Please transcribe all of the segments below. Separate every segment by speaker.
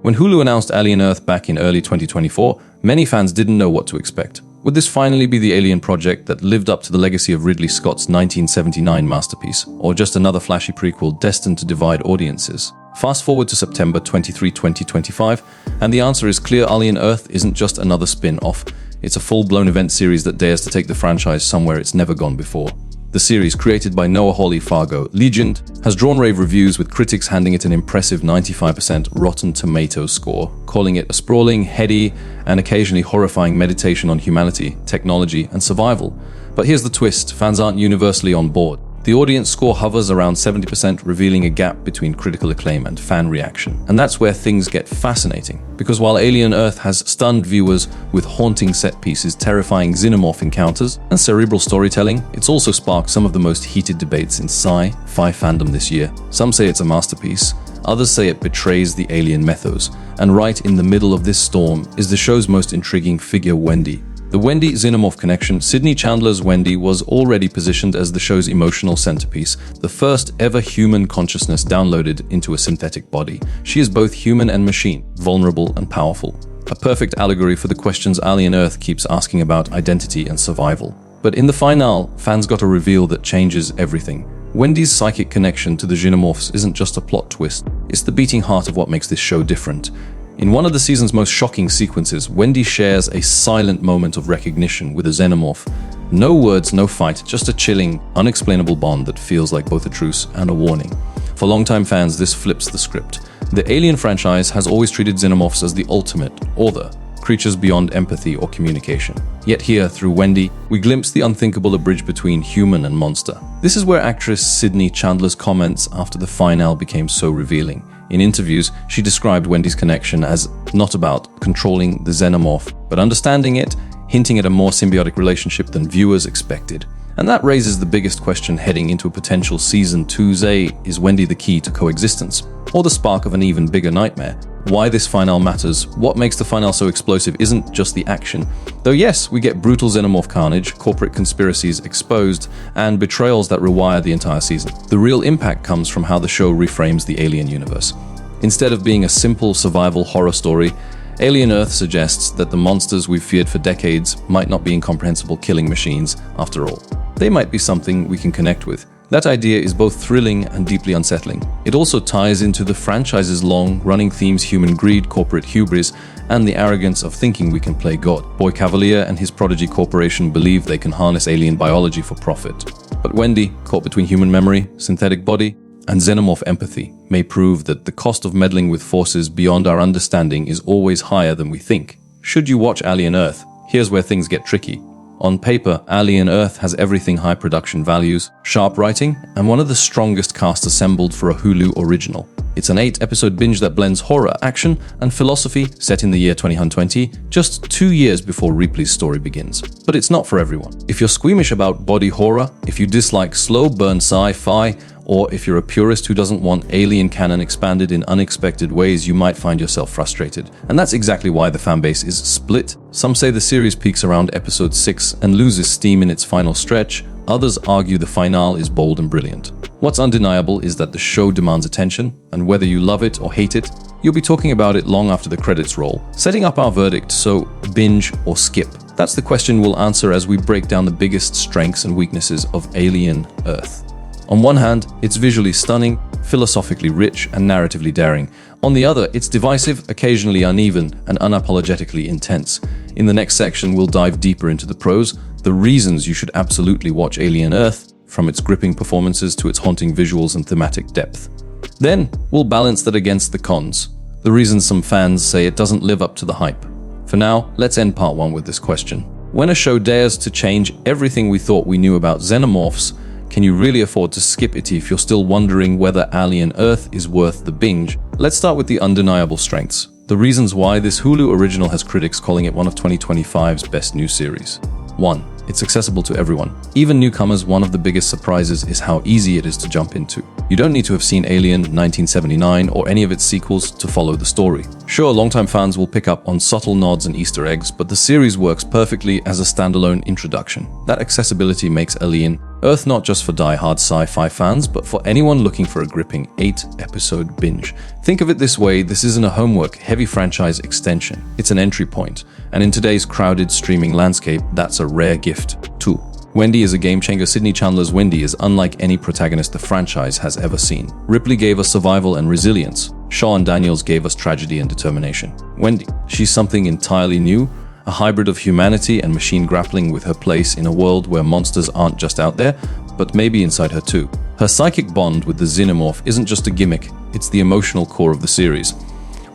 Speaker 1: When Hulu announced Alien Earth back in early 2024, many fans didn't know what to expect. Would this finally be the Alien project that lived up to the legacy of Ridley Scott's 1979 masterpiece, or just another flashy prequel destined to divide audiences? Fast forward to September 23, 2025, and the answer is clear. Alien Earth isn't just another spin-off. It's a full-blown event series that dares to take the franchise somewhere it's never gone before. The series, created by Noah Hawley, Fargo legend, has drawn rave reviews, with critics handing it an impressive 95% Rotten Tomatoes score, calling it a sprawling, heady, and occasionally horrifying meditation on humanity, technology, and survival. But here's the twist: fans aren't universally on board. The audience score hovers around 70%, revealing a gap between critical acclaim and fan reaction. And that's where things get fascinating, because while Alien Earth has stunned viewers with haunting set pieces, terrifying xenomorph encounters, and cerebral storytelling, it's also sparked some of the most heated debates in sci-fi fandom this year. Some say it's a masterpiece, others say it betrays the alien mythos, and right in the middle of this storm is the show's most intriguing figure, Wendy. The Wendy Xenomorph connection. Sydney Chandler's Wendy was already positioned as the show's emotional centerpiece, the first ever human consciousness downloaded into a synthetic body. She is both human and machine, vulnerable and powerful. A perfect allegory for the questions Alien Earth keeps asking about identity and survival. But in the finale, fans got a reveal that changes everything. Wendy's psychic connection to the Xenomorphs isn't just a plot twist, it's the beating heart of what makes this show different. In one of the season's most shocking sequences, Wendy shares a silent moment of recognition with a xenomorph. No words, no fight, just a chilling, unexplainable bond that feels like both a truce and a warning. For longtime fans, this flips the script. The Alien franchise has always treated xenomorphs as the ultimate, or the creatures beyond empathy or communication. Yet here, through Wendy, we glimpse the unthinkable, a bridge between human and monster. This is where actress Sydney Chandler's comments after the finale became so revealing. In interviews, she described Wendy's connection as not about controlling the xenomorph, but understanding it, hinting at a more symbiotic relationship than viewers expected. And that raises the biggest question heading into a potential Season 2's. Is Wendy the key to coexistence, or the spark of an even bigger nightmare? Why this finale matters, what makes the finale so explosive, isn't just the action. Though yes, we get brutal xenomorph carnage, corporate conspiracies exposed, and betrayals that rewire the entire season. The real impact comes from how the show reframes the Alien universe. Instead of being a simple survival horror story, Alien Earth suggests that the monsters we've feared for decades might not be incomprehensible killing machines after all. They might be something we can connect with. That idea is both thrilling and deeply unsettling. It also ties into the franchise's long-running themes: human greed, corporate hubris, and the arrogance of thinking we can play God. Boy Cavalier and his Prodigy Corporation believe they can harness alien biology for profit. But Wendy, caught between human memory, synthetic body, and xenomorph empathy, may prove that the cost of meddling with forces beyond our understanding is always higher than we think. Should you watch Alien Earth? Here's where things get tricky. On paper, Alien Earth has everything: high production values, sharp writing, and one of the strongest casts assembled for a Hulu original. It's an 8-episode binge that blends horror, action, and philosophy, set in the year 2020, just 2 years before Ripley's story begins. But it's not for everyone. If you're squeamish about body horror, if you dislike slow burn sci-fi, or if you're a purist who doesn't want alien canon expanded in unexpected ways, you might find yourself frustrated. And that's exactly why the fanbase is split. Some say the series peaks around episode 6 and loses steam in its final stretch. Others argue the finale is bold and brilliant. What's undeniable is that the show demands attention, and whether you love it or hate it, you'll be talking about it long after the credits roll. Setting up our verdict: so binge or skip? That's the question we'll answer as we break down the biggest strengths and weaknesses of Alien Earth. On one hand, it's visually stunning, philosophically rich, and narratively daring. On the other, it's divisive, occasionally uneven, and unapologetically intense. In the next section, we'll dive deeper into the pros, the reasons you should absolutely watch Alien Earth, from its gripping performances to its haunting visuals and thematic depth. Then, we'll balance that against the cons, the reasons some fans say it doesn't live up to the hype. For now, let's end part 1 with this question. When a show dares to change everything we thought we knew about xenomorphs, can you really afford to skip it if you're still wondering whether Alien Earth is worth the binge? Let's start with the undeniable strengths, the reasons why this Hulu original has critics calling it one of 2025's best new series. 1. It's accessible to everyone. Even newcomers, one of the biggest surprises is how easy it is to jump into. You don't need to have seen Alien 1979 or any of its sequels to follow the story. Sure, longtime fans will pick up on subtle nods and Easter eggs, but the series works perfectly as a standalone introduction. That accessibility makes Alien Earth not just for die-hard sci-fi fans, but for anyone looking for a gripping 8-episode binge. Think of it this way, this isn't a homework, heavy franchise extension. It's an entry point. And in today's crowded streaming landscape, that's a rare gift. 2. Wendy is a game-changer. Sydney Chandler's Wendy is unlike any protagonist the franchise has ever seen. Ripley gave us survival and resilience. Shaw and Daniels gave us tragedy and determination. Wendy, she's something entirely new, a hybrid of humanity and machine grappling with her place in a world where monsters aren't just out there, but maybe inside her too. Her psychic bond with the Xenomorph isn't just a gimmick, it's the emotional core of the series.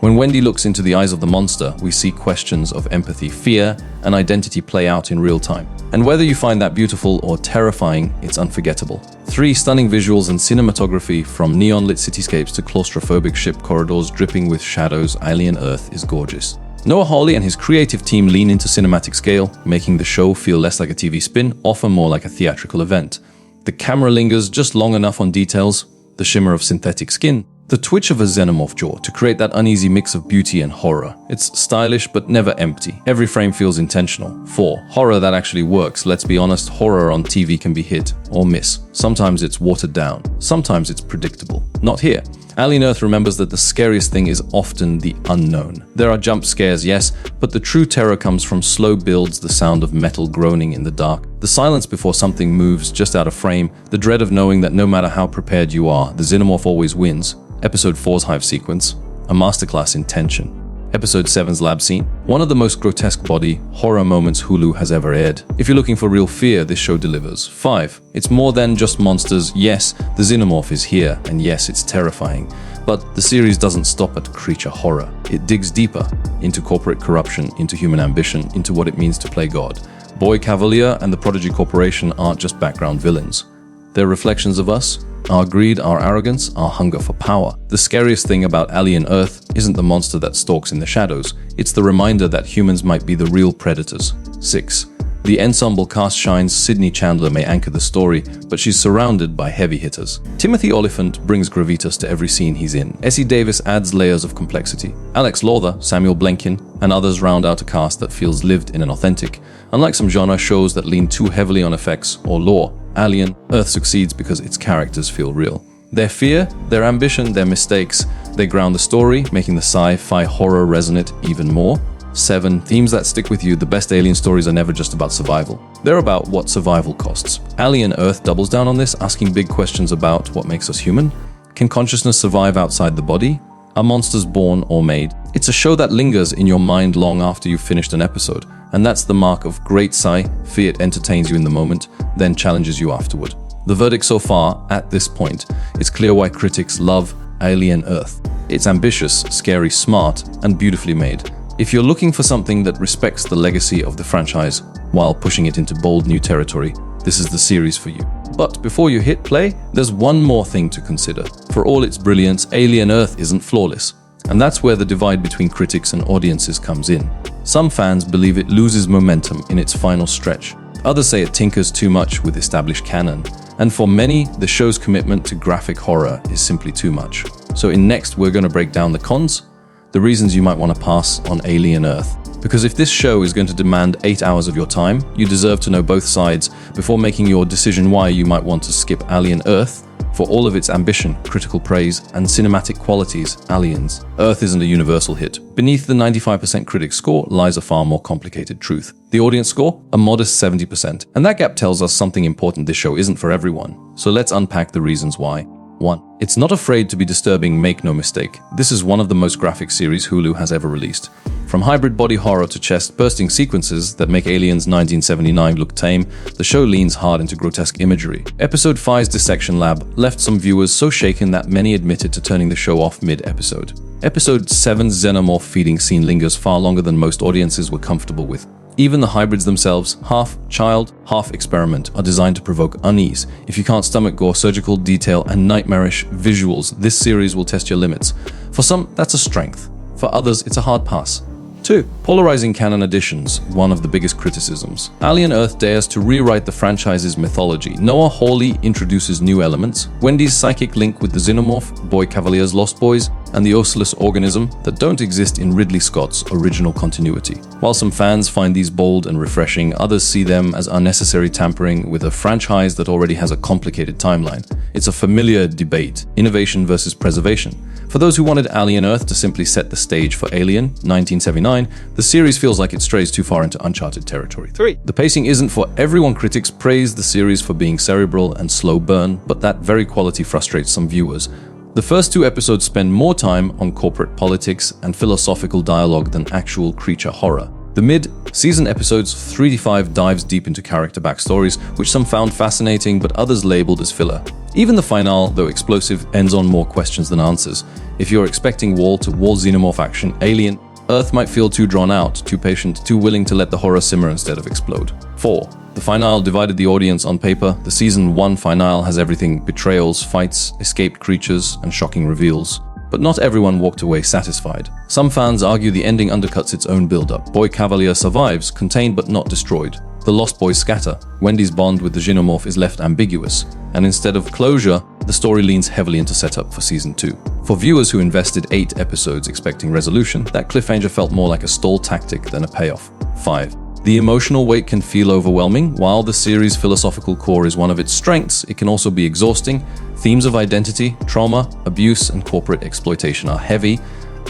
Speaker 1: When Wendy looks into the eyes of the monster, we see questions of empathy, fear, and identity play out in real time. And whether you find that beautiful or terrifying, it's unforgettable. 3. Stunning visuals and cinematography, from neon-lit cityscapes to claustrophobic ship corridors dripping with shadows. Alien Earth is gorgeous. Noah Hawley and his creative team lean into cinematic scale, making the show feel less like a TV spin, often more like a theatrical event. The camera lingers just long enough on details, the shimmer of synthetic skin, the twitch of a xenomorph jaw to create that uneasy mix of beauty and horror. It's stylish but never empty. Every frame feels intentional. 4. Horror that actually works. Let's be honest, horror on TV can be hit or miss. Sometimes it's watered down. Sometimes it's predictable. Not here. Alien Earth remembers that the scariest thing is often the unknown. There are jump scares, yes, but the true terror comes from slow builds, the sound of metal groaning in the dark, the silence before something moves just out of frame, the dread of knowing that no matter how prepared you are, the Xenomorph always wins. Episode 4's hive sequence, a masterclass in tension. Episode 7's lab scene, one of the most grotesque body horror moments Hulu has ever aired. If you're looking for real fear, this show delivers. 5. It's more than just monsters. Yes, the Xenomorph is here, and yes, it's terrifying. But the series doesn't stop at creature horror. It digs deeper into corporate corruption, into human ambition, into what it means to play God. Boy Cavalier and the Prodigy Corporation aren't just background villains. They're reflections of us, our greed, our arrogance, our hunger for power. The scariest thing about Alien Earth isn't the monster that stalks in the shadows. It's the reminder that humans might be the real predators. 6. The ensemble cast shines. Sydney Chandler may anchor the story, but she's surrounded by heavy hitters. Timothy Oliphant brings gravitas to every scene he's in. Essie Davis adds layers of complexity. Alex Lawther, Samuel Blenkin, and others round out a cast that feels lived in and authentic. Unlike some genre shows that lean too heavily on effects or lore, Alien Earth succeeds because its characters feel real. Their fear, their ambition, their mistakes, they ground the story, making the sci-fi horror resonate even more. 7. Themes that stick with you. The best alien stories are never just about survival. They're about what survival costs. Alien Earth doubles down on this, asking big questions about what makes us human. Can consciousness survive outside the body? Are monsters born or made? It's a show that lingers in your mind long after you've finished an episode. And that's the mark of great sci-fi. It entertains you in the moment, then challenges you afterward. The verdict so far, at this point, it's clear why critics love Alien Earth. It's ambitious, scary, smart, and beautifully made. If you're looking for something that respects the legacy of the franchise while pushing it into bold new territory, this is the series for you. But before you hit play, there's one more thing to consider. For all its brilliance, Alien Earth isn't flawless. And that's where the divide between critics and audiences comes in. Some fans believe it loses momentum in its final stretch. Others say it tinkers too much with established canon. And for many, the show's commitment to graphic horror is simply too much. So in Next, we're going to break down the cons, the reasons you might want to pass on Alien Earth. Because if this show is going to demand 8 hours of your time, you deserve to know both sides before making your decision why you might want to skip Alien Earth. For all of its ambition, critical praise, and cinematic qualities, Aliens Earth isn't a universal hit. Beneath the 95% critic score lies a far more complicated truth. The audience score? A modest 70%. And that gap tells us something important: this show isn't for everyone. So let's unpack the reasons why. 1. It's not afraid to be disturbing, make no mistake. This is one of the most graphic series Hulu has ever released. From hybrid body horror to chest-bursting sequences that make Aliens 1979 look tame, the show leans hard into grotesque imagery. Episode 5's dissection lab left some viewers so shaken that many admitted to turning the show off mid-episode. Episode 7's xenomorph feeding scene lingers far longer than most audiences were comfortable with. Even the hybrids themselves, half child, half experiment, are designed to provoke unease. If you can't stomach gore, surgical detail, and nightmarish visuals, this series will test your limits. For some, that's a strength. For others, it's a hard pass. 2. Polarizing canon additions, one of the biggest criticisms. Alien Earth dares to rewrite the franchise's mythology. Noah Hawley introduces new elements. Wendy's psychic link with the Xenomorph, Boy Cavalier's Lost Boys, and the osseless organism that don't exist in Ridley Scott's original continuity. While some fans find these bold and refreshing, others see them as unnecessary tampering with a franchise that already has a complicated timeline. It's a familiar debate, innovation versus preservation. For those who wanted Alien Earth to simply set the stage for Alien, 1979, the series feels like it strays too far into uncharted territory. 3. The pacing isn't for everyone. Critics praise the series for being cerebral and slow burn, but that very quality frustrates some viewers. The first 2 episodes spend more time on corporate politics and philosophical dialogue than actual creature horror. The mid-season episodes 3 to 5 dives deep into character backstories, which some found fascinating but others labeled as filler. Even the finale, though explosive, ends on more questions than answers. If you're expecting wall-to-wall xenomorph action, Alien Earth might feel too drawn out, too patient, too willing to let the horror simmer instead of explode. 4. The finale divided the audience on paper. The season 1 finale has everything: betrayals, fights, escaped creatures, and shocking reveals. But not everyone walked away satisfied. Some fans argue the ending undercuts its own build-up. Boy Cavalier survives, contained but not destroyed. The Lost Boys scatter. Wendy's bond with the Xenomorph is left ambiguous. And instead of closure, the story leans heavily into setup for season 2. For viewers who invested 8 episodes expecting resolution, that cliffhanger felt more like a stall tactic than a payoff. 5. The emotional weight can feel overwhelming. While the series' philosophical core is one of its strengths, it can also be exhausting. Themes of identity, trauma, abuse, and corporate exploitation are heavy,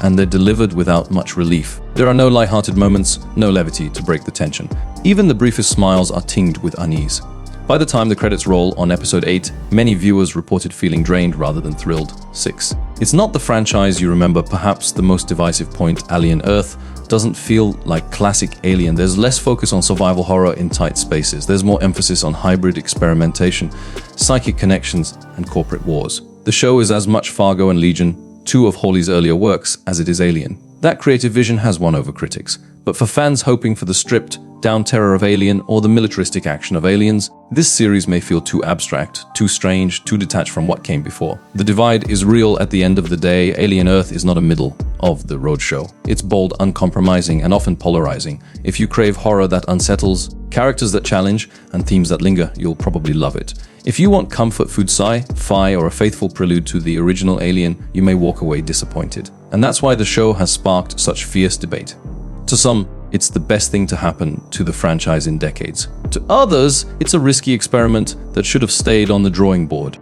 Speaker 1: and they're delivered without much relief. There are no lighthearted moments, no levity to break the tension. Even the briefest smiles are tinged with unease. By the time the credits roll on episode 8, many viewers reported feeling drained rather than thrilled. 6. It's not the franchise you remember. Perhaps the most divisive point, Alien Earth, doesn't feel like classic Alien. There's less focus on survival horror in tight spaces. There's more emphasis on hybrid experimentation, psychic connections, and corporate wars. The show is as much Fargo and Legion, 2 of Hawley's earlier works, as it is Alien. That creative vision has won over critics. But for fans hoping for the stripped down terror of Alien or the militaristic action of Aliens, this series may feel too abstract, too strange, too detached from what came before. The divide is real at the end of the day. Alien Earth is not a middle of the road show. It's bold, uncompromising, and often polarizing. If you crave horror that unsettles, characters that challenge, and themes that linger, you'll probably love it. If you want comfort food sci-fi or a faithful prelude to the original Alien, you may walk away disappointed. And that's why the show has sparked such fierce debate. To some, it's the best thing to happen to the franchise in decades. To others, it's a risky experiment that should have stayed on the drawing board.